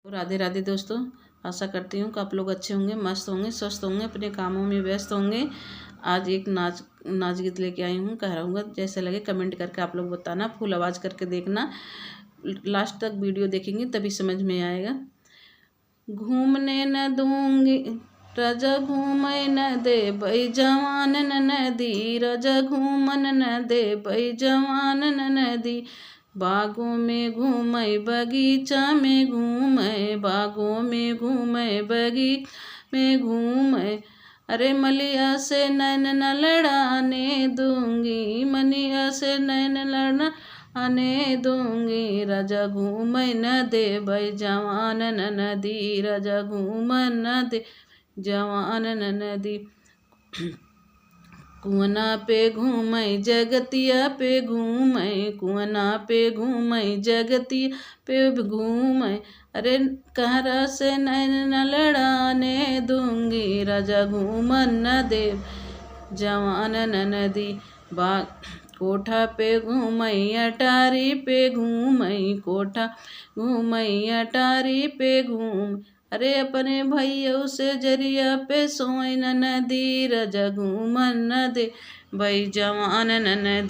राधे राधे दोस्तों, आशा करती हूँ कि आप लोग अच्छे होंगे, मस्त होंगे, स्वस्थ होंगे, अपने कामों में व्यस्त होंगे। आज एक नाच गीत लेके आई हूँ, कह रहूँगा जैसे लगे कमेंट करके आप लोग बताना, फुल आवाज़ करके देखना, लास्ट तक वीडियो देखेंगे तभी समझ में आएगा। घूमने न दूंगी राजा घूमे न दे भाई जवान नदी, राजा घूमन न दे भाई जवान नदी। बागों में घूमे बगीचा में घूमे, बागों में घूमे बगीचा में घूमे। अरे मलिया से नैन न लड़ाने दूंगी, मलिया से नैन लड़ना आने दूंगी। राजा घूमे न दे भाई जवान नदी, राजा घूमन न दे जवान नदी। कुआना पे घूमे जगतिया पे घूमे, कुआना पे घूमे जगतिया पे घूमे। अरे कहरा से नैन न लड़ाने दूंगी, राजा घूमन न दे जवान नदी। कोठा पे घूमे अटारी पे घूमे, कोठा घूमे अटारी पे घूम। अरे अपने भैया से जरिया पे सोई न नदी, राजा घूमन न दे भाई जवान नदी।